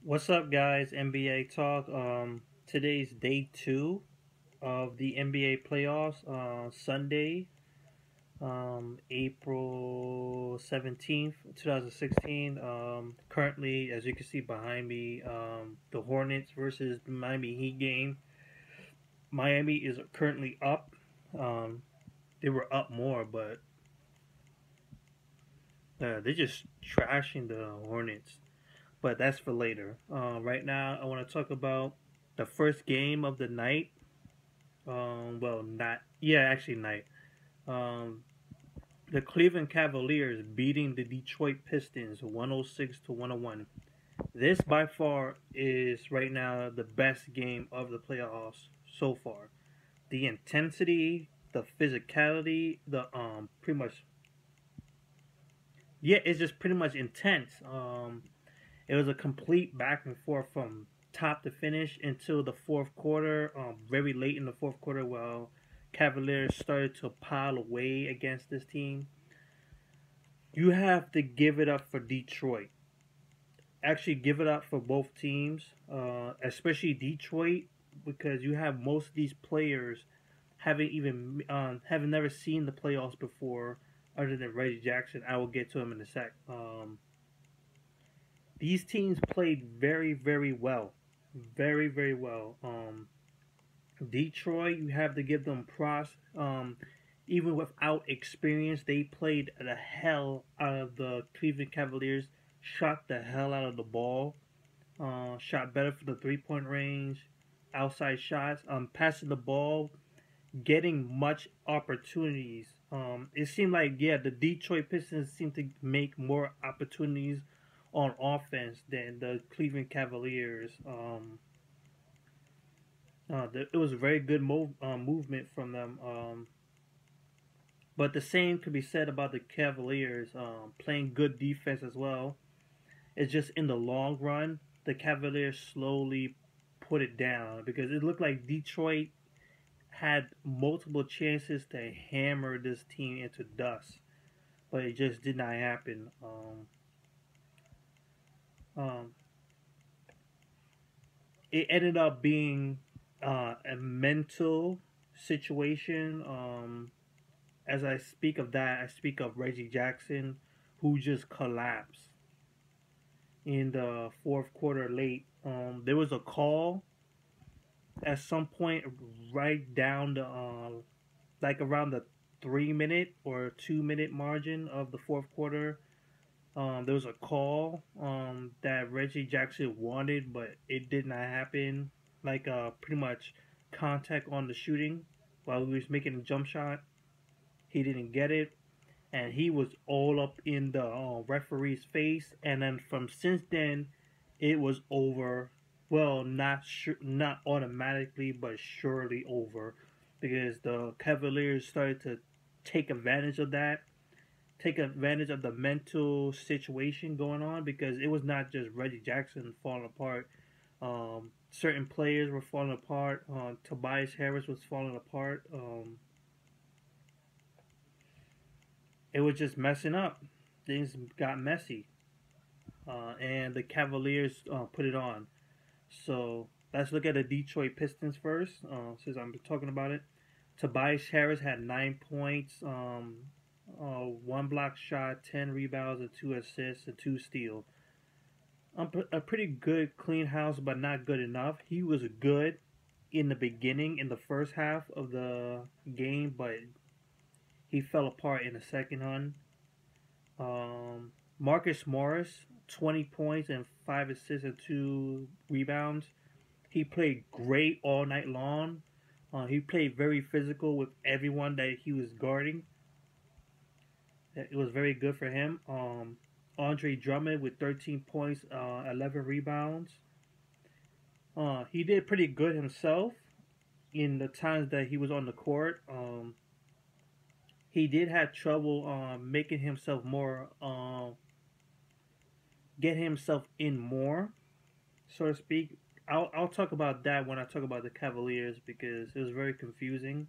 What's up, guys? NBA Talk. Today's day two of the NBA playoffs. Sunday, April 17th, 2016. Currently, as you can see behind me, the Hornets versus the Miami Heat game. Miami is currently up. Um, they were up more, but they're just trashing the Hornets. But that's for later. Right now, I want to talk about the first game of the night. Well, not yeah, actually night. Um, the Cleveland Cavaliers beating the Detroit Pistons 106 to 101. This by far is right now the best game of the playoffs so far. The intensity, the physicality, the pretty much yeah, it's just pretty much intense. It was a complete back and forth from top to finish until the fourth quarter. Very late in the fourth quarter, while Cavaliers started to pile away against this team. You have to give it up for Detroit. Actually, give it up for both teams, especially Detroit, because you have most of these players having never seen the playoffs before, other than Reggie Jackson. I will get to him in a sec. These teams played very, very well. Very, very well. Detroit, you have to give them props. Even without experience, they played the hell out of the Cleveland Cavaliers, shot the hell out of the ball, shot better for the 3 point range, outside shots, passing the ball, getting much opportunities. It seemed like, yeah, the Detroit Pistons seemed to make more opportunities on offense than the Cleveland Cavaliers. It was a very good movement from them. But the same could be said about the Cavaliers playing good defense as well. It's just in the long run, the Cavaliers slowly put it down because it looked like Detroit had multiple chances to hammer this team into dust, but it just did not happen. Um, it ended up being a mental situation. As I speak of that, I speak of Reggie Jackson, who just collapsed in the fourth quarter late. There was a call at some point right down the like around the 3 minute or 2 minute margin of the fourth quarter. There was a call that Reggie Jackson wanted, but it did not happen. Like pretty much contact on the shooting while he was making a jump shot. He didn't get it, and he was all up in the referee's face. And then from since then, it was over. Well, not automatically, but surely over, because the Cavaliers started to take advantage of that, take advantage of the mental situation going on, because it was not just Reggie Jackson falling apart. Certain players were falling apart. Tobias Harris was falling apart. It was just messing up. Things got messy, and the Cavaliers put it on. So let's look at the Detroit Pistons first, since I'm talking about it. Tobias Harris had 9 points, one block shot, 10 rebounds, and 2 assists, and 2 steals. A pretty good clean house, but not good enough. He was good in the beginning, in the first half of the game, but he fell apart in the second one. Marcus Morris, 20 points and 5 assists and 2 rebounds. He played great all night long. He played very physical with everyone that he was guarding. It was very good for him. Andre Drummond with 13 points, 11 rebounds. He did pretty good himself in the times that he was on the court. He did have trouble making himself more, get himself in more, so to speak. I'll talk about that when I talk about the Cavaliers, because it was very confusing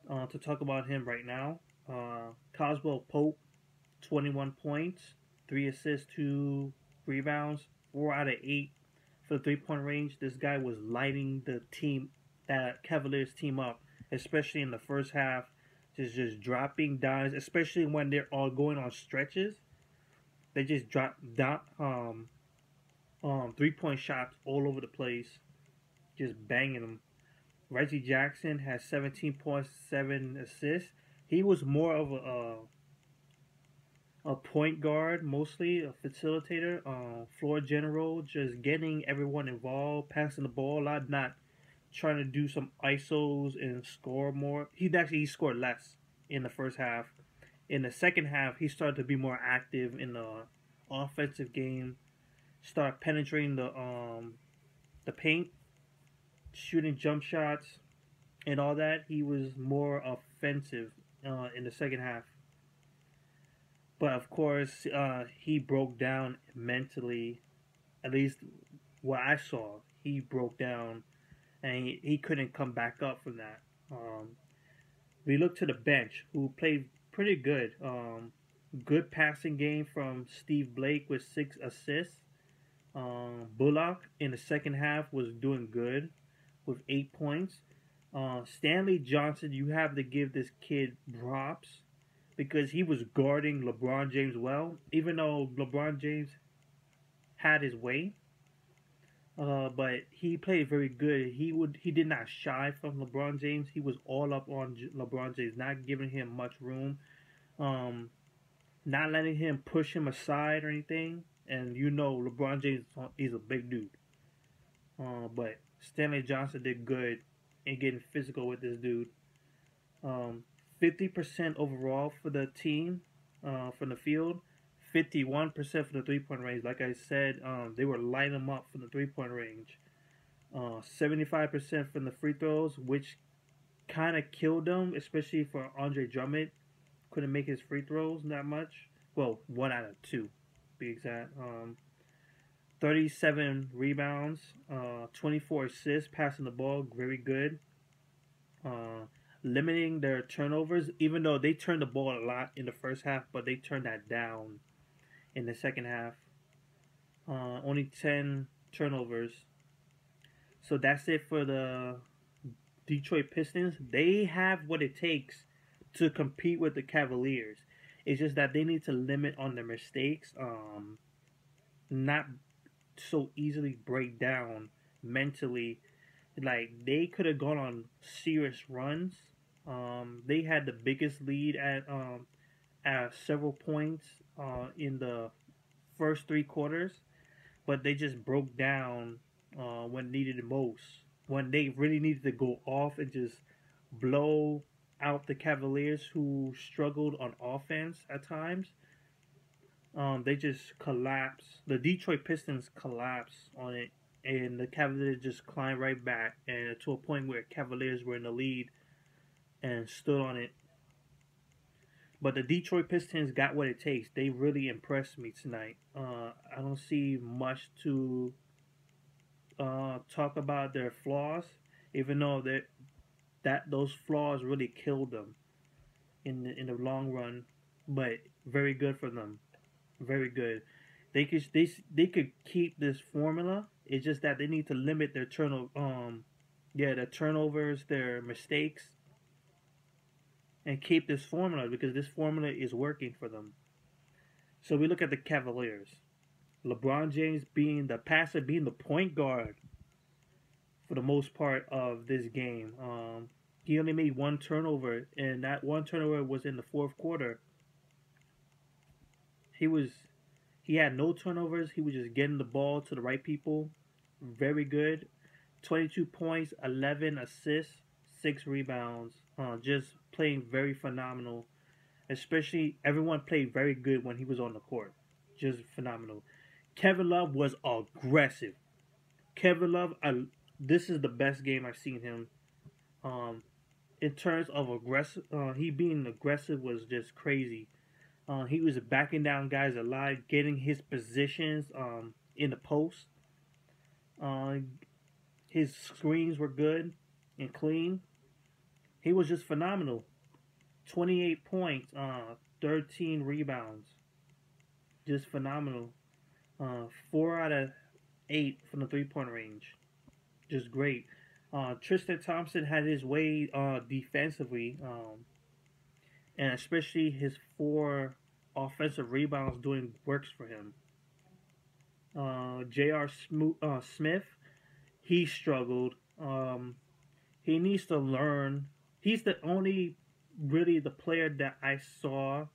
to talk about him right now. Caldwell-Pope, 21 points, 3 assists, 2 rebounds. 4 out of 8 for the 3-point range. This guy was lighting the team, that Cavaliers team up, especially in the first half. Just dropping dimes, especially when they're all going on stretches. They just drop down 3-point shots all over the place, just banging them. Reggie Jackson has 17.7 assists. He was more of a point guard, mostly a facilitator, floor general, just getting everyone involved, passing the ball a lot, not trying to do some isos and score more. He scored less in the first half. In the second half, he started to be more active in the offensive game, start penetrating the paint, shooting jump shots, and all that. He was more offensive in the second half. But of course, he broke down mentally. At least what I saw, he broke down, and he couldn't come back up from that. We look to the bench, who played pretty good. Good passing game from Steve Blake with 6 assists. Bullock in the second half was doing good with 8 points. Stanley Johnson, you have to give this kid props because he was guarding LeBron James well, even though LeBron James had his way. But he played very good. He did not shy from LeBron James. He was all up on LeBron James, not giving him much room, not letting him push him aside or anything. And you know LeBron James is a big dude. But Stanley Johnson did good in getting physical with this dude. 50% overall for the team from the field, 51% for the 3-point range. Like I said, they were lighting them up from the 3-point range. 75% from the free throws, which kind of killed them, especially for Andre Drummond. Couldn't make his free throws that much. Well, 1 out of 2, to be exact. 37 rebounds, 24 assists, passing the ball, very good. Limiting their turnovers, even though they turned the ball a lot in the first half, but they turned that down in the second half. Only 10 turnovers. So that's it for the Detroit Pistons. They have what it takes to compete with the Cavaliers. It's just that they need to limit on their mistakes. Not so easily break down mentally. Like, they could have gone on serious runs. They had the biggest lead at several points in the first 3 quarters, but they just broke down when needed the most. When they really needed to go off and just blow out the Cavaliers, who struggled on offense at times, they just collapsed. The Detroit Pistons collapsed on it, and the Cavaliers just climbed right back, and to a point where Cavaliers were in the lead and stood on it. But the Detroit Pistons got what it takes. They really impressed me tonight. I don't see much to talk about their flaws, even though those flaws really killed them in the long run. But very good for them. Very good. They could keep this formula. It's just that they need to limit their their turnovers, their mistakes, and keep this formula, because this formula is working for them. So we look at the Cavaliers. LeBron James being the passer, being the point guard for the most part of this game. He only made 1 turnover, and that 1 turnover was in the 4th quarter. He had no turnovers. He was just getting the ball to the right people. Very good. 22 points, 11 assists, 6 rebounds. Just playing very phenomenal. Especially, everyone played very good when he was on the court. Just phenomenal. Kevin Love was aggressive. Kevin Love, this is the best game I've seen him. In terms of aggressive, he being aggressive was just crazy. He was backing down guys alive, getting his positions in the post. His screens were good and clean. He was just phenomenal. 28 points, 13 rebounds. Just phenomenal. 4 out of 8 from the 3-point range. Just great. Tristan Thompson had his way defensively, and especially his 4 offensive rebounds doing works for him. J.R. Smith, he struggled. He needs to learn. He's the only really the player that I saw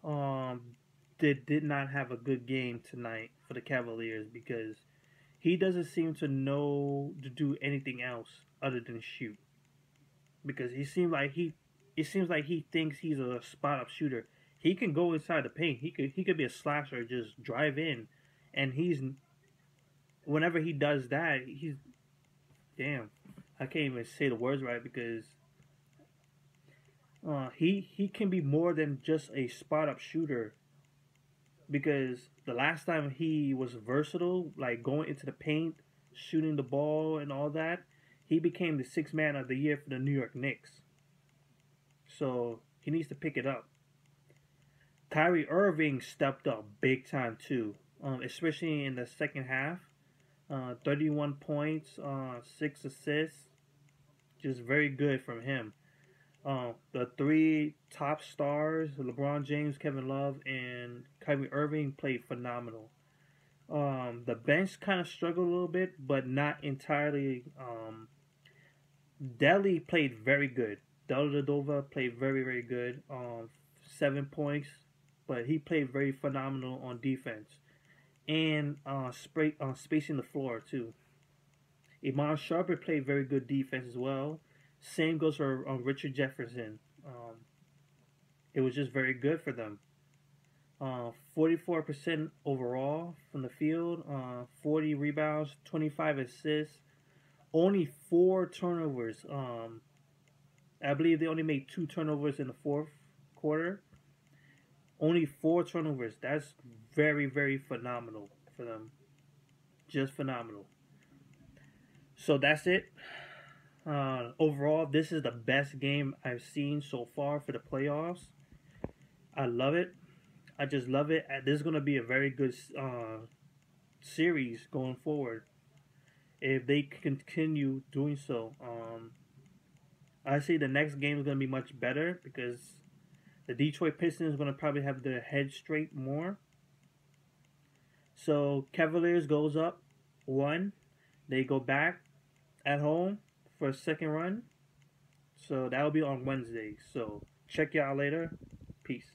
that did not have a good game tonight for the Cavaliers, because he doesn't seem to know to do anything else other than shoot. Because it seems like he thinks he's a spot up shooter. He can go inside the paint. He could be a slasher, just drive in, and whenever he does that, he's damn. I can't even say the words right, because he can be more than just a spot up shooter. Because the last time he was versatile, like going into the paint, shooting the ball, and all that, he became the 6th man of the year for the New York Knicks. So he needs to pick it up. Kyrie Irving stepped up big time too, especially in the second half. 31 points, 6 assists, just very good from him. The 3 top stars, LeBron James, Kevin Love, and Kyrie Irving, played phenomenal. The bench kind of struggled a little bit, but not entirely. Delhi played very good. Dellavedova played very, very good. 7 points, but he played very phenomenal on defense. And spacing the floor, too. Iman Sharper played very good defense as well. Same goes for Richard Jefferson. It was just very good for them. 44% overall from the field, 40 rebounds, 25 assists, only 4 turnovers. I believe they only made 2 turnovers in the 4th quarter. Only 4 turnovers. That's very, very phenomenal for them. Just phenomenal. So that's it. Overall, this is the best game I've seen so far for the playoffs. I love it. I just love it. This is going to be a very good series going forward if they continue doing so. I see the next game is going to be much better, because the Detroit Pistons are going to probably have their head straight more. So Cavaliers goes up 1. They go back at home for a second run. So that will be on Wednesday. So check y'all later. Peace.